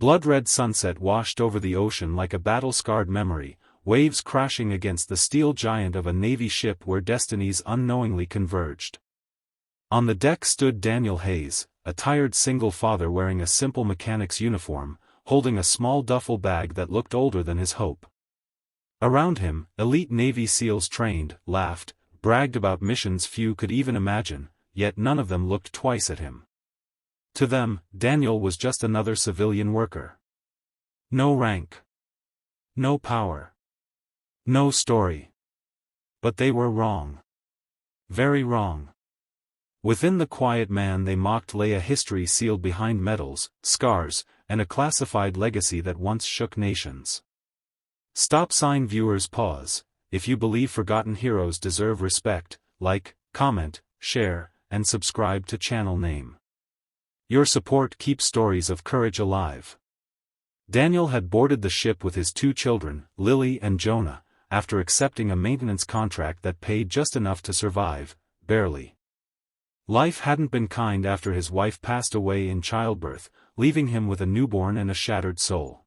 Blood-red sunset washed over the ocean like a battle-scarred memory, waves crashing against the steel giant of a Navy ship where destinies unknowingly converged. On the deck stood Daniel Hayes, a tired single father wearing a simple mechanic's uniform, holding a small duffel bag that looked older than his hope. Around him, elite Navy SEALs trained, laughed, bragged about missions few could even imagine, yet none of them looked twice at him. To them, Daniel was just another civilian worker. No rank. No power. No story. But they were wrong. Very wrong. Within the quiet man they mocked lay a history sealed behind medals, scars, and a classified legacy that once shook nations. Stop sign viewers pause. If you believe forgotten heroes deserve respect, like, comment, share, and subscribe to channel name. Your support keeps stories of courage alive. Daniel had boarded the ship with his 2 children, Lily and Jonah, after accepting a maintenance contract that paid just enough to survive, barely. Life hadn't been kind after his wife passed away in childbirth, leaving him with a newborn and a shattered soul.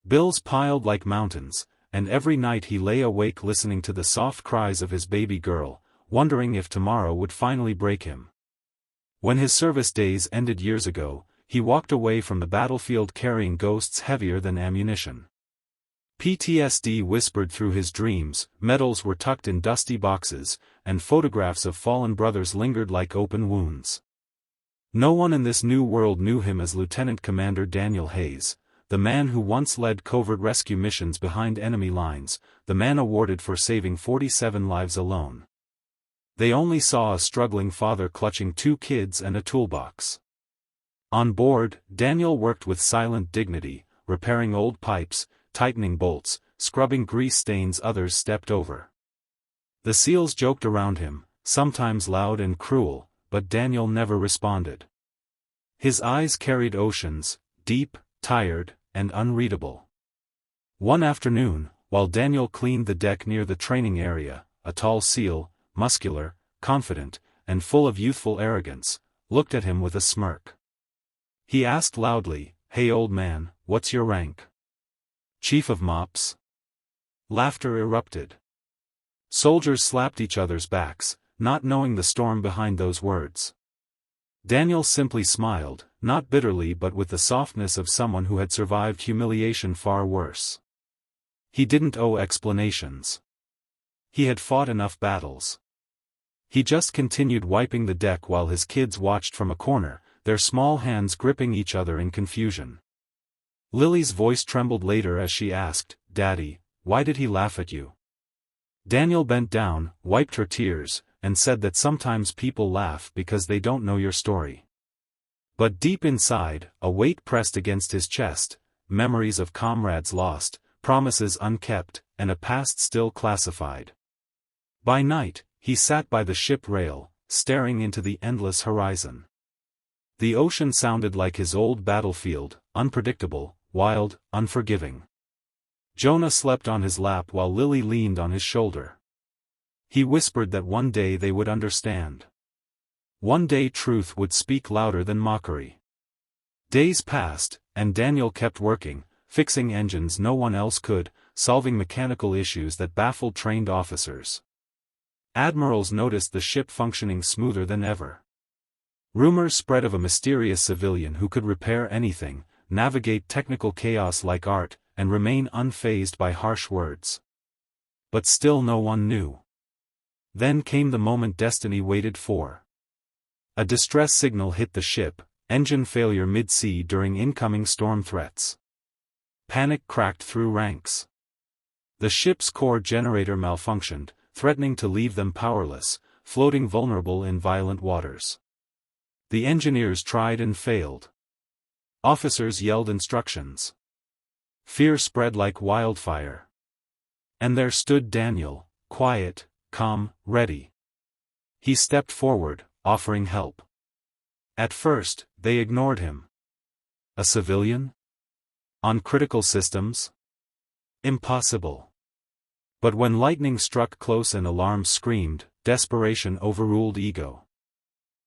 Bills piled like mountains, and every night he lay awake listening to the soft cries of his baby girl, wondering if tomorrow would finally break him. When his service days ended years ago, he walked away from the battlefield carrying ghosts heavier than ammunition. PTSD whispered through his dreams, medals were tucked in dusty boxes, and photographs of fallen brothers lingered like open wounds. No one in this new world knew him as Lieutenant Commander Daniel Hayes, the man who once led covert rescue missions behind enemy lines, the man awarded for saving 47 lives alone. They only saw a struggling father clutching 2 kids and a toolbox. On board, Daniel worked with silent dignity, repairing old pipes, tightening bolts, scrubbing grease stains others stepped over. The SEALs joked around him, sometimes loud and cruel, but Daniel never responded. His eyes carried oceans, deep, tired, and unreadable. One afternoon, while Daniel cleaned the deck near the training area, a tall SEAL, muscular, confident, and full of youthful arrogance, looked at him with a smirk. He asked loudly, "Hey old man, what's your rank?" "Chief of Mops." Laughter erupted. Soldiers slapped each other's backs, not knowing the storm behind those words. Daniel simply smiled, not bitterly but with the softness of someone who had survived humiliation far worse. He didn't owe explanations. He had fought enough battles. He just continued wiping the deck while his kids watched from a corner, their small hands gripping each other in confusion. Lily's voice trembled later as she asked, "Daddy, why did he laugh at you?" Daniel bent down, wiped her tears, and said that sometimes people laugh because they don't know your story. But deep inside, a weight pressed against his chest, memories of comrades lost, promises unkept, and a past still classified. By night, he sat by the ship rail, staring into the endless horizon. The ocean sounded like his old battlefield, unpredictable, wild, unforgiving. Jonah slept on his lap while Lily leaned on his shoulder. He whispered that one day they would understand. One day truth would speak louder than mockery. Days passed, and Daniel kept working, fixing engines no one else could, solving mechanical issues that baffled trained officers. Admirals noticed the ship functioning smoother than ever. Rumors spread of a mysterious civilian who could repair anything, navigate technical chaos like art, and remain unfazed by harsh words. But still no one knew. Then came the moment destiny waited for. A distress signal hit the ship, engine failure mid-sea during incoming storm threats. Panic cracked through ranks. The ship's core generator malfunctioned, threatening to leave them powerless, floating vulnerable in violent waters. The engineers tried and failed. Officers yelled instructions. Fear spread like wildfire. And there stood Daniel, quiet, calm, ready. He stepped forward, offering help. At first, they ignored him. A civilian? On critical systems? Impossible. But when lightning struck close and alarms screamed, desperation overruled ego.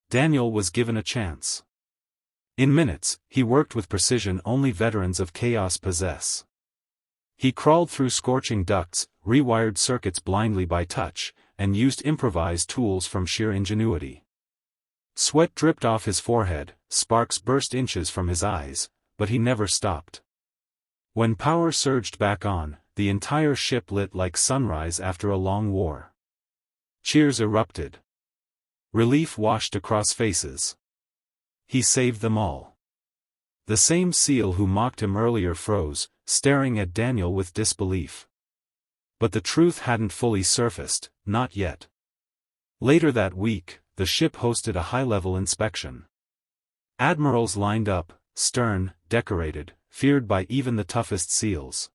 Daniel was given a chance. In minutes, he worked with precision only veterans of chaos possess. He crawled through scorching ducts, rewired circuits blindly by touch, and used improvised tools from sheer ingenuity. Sweat dripped off his forehead, sparks burst inches from his eyes, but he never stopped. When power surged back on, the entire ship lit like sunrise after a long war. Cheers erupted. Relief washed across faces. He saved them all. The same SEAL who mocked him earlier froze, staring at Daniel with disbelief. But the truth hadn't fully surfaced, not yet. Later that week, the ship hosted a high-level inspection. Admirals lined up, stern, decorated, feared by even the toughest SEALs.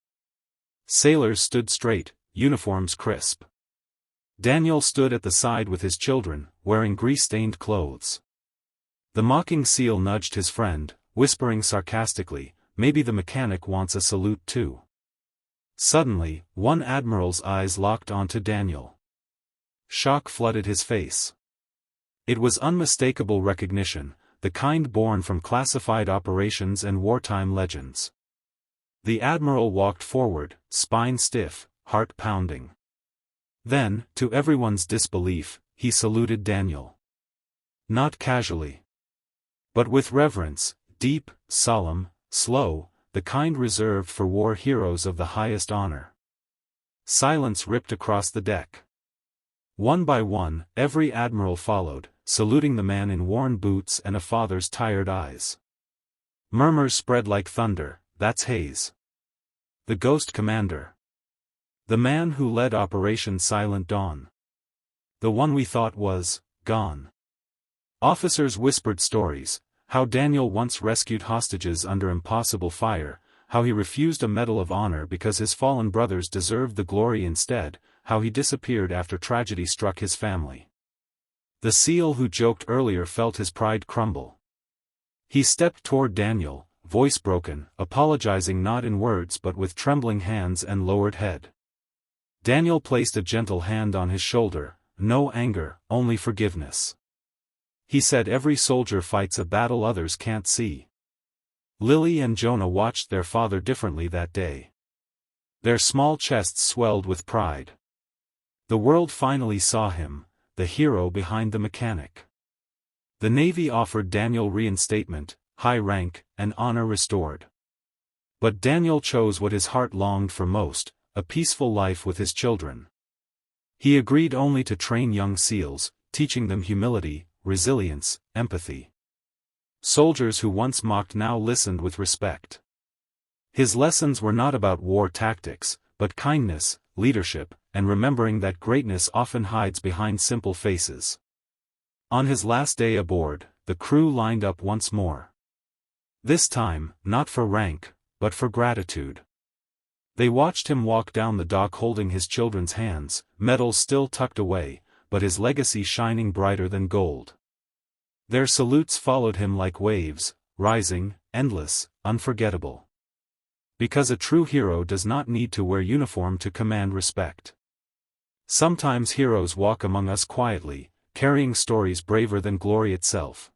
Sailors stood straight, uniforms crisp. Daniel stood at the side with his children, wearing grease-stained clothes. The mocking SEAL nudged his friend, whispering sarcastically, "Maybe the mechanic wants a salute too." Suddenly, one admiral's eyes locked onto Daniel. Shock flooded his face. It was unmistakable recognition, the kind born from classified operations and wartime legends. The admiral walked forward, spine stiff, heart pounding. Then, to everyone's disbelief, he saluted Daniel. Not casually, but with reverence, deep, solemn, slow, the kind reserved for war heroes of the highest honor. Silence ripped across the deck. One by one, every admiral followed, saluting the man in worn boots and a father's tired eyes. Murmurs spread like thunder, "That's Hayes. The Ghost Commander. The man who led Operation Silent Dawn. The one we thought was gone." Officers whispered stories, how Daniel once rescued hostages under impossible fire, how he refused a Medal of Honor because his fallen brothers deserved the glory instead, how he disappeared after tragedy struck his family. The SEAL who joked earlier felt his pride crumble. He stepped toward Daniel, voice broken, apologizing not in words but with trembling hands and lowered head. Daniel placed a gentle hand on his shoulder, no anger, only forgiveness. He said every soldier fights a battle others can't see. Lily and Jonah watched their father differently that day. Their small chests swelled with pride. The world finally saw him, the hero behind the mechanic. The Navy offered Daniel reinstatement, high rank, and honor restored. But Daniel chose what his heart longed for most, a peaceful life with his children. He agreed only to train young SEALs, teaching them humility, resilience, empathy. Soldiers who once mocked now listened with respect. His lessons were not about war tactics, but kindness, leadership, and remembering that greatness often hides behind simple faces. On his last day aboard, the crew lined up once more. This time, not for rank, but for gratitude. They watched him walk down the dock holding his children's hands, medals still tucked away, but his legacy shining brighter than gold. Their salutes followed him like waves, rising, endless, unforgettable. Because a true hero does not need to wear uniform to command respect. Sometimes heroes walk among us quietly, carrying stories braver than glory itself.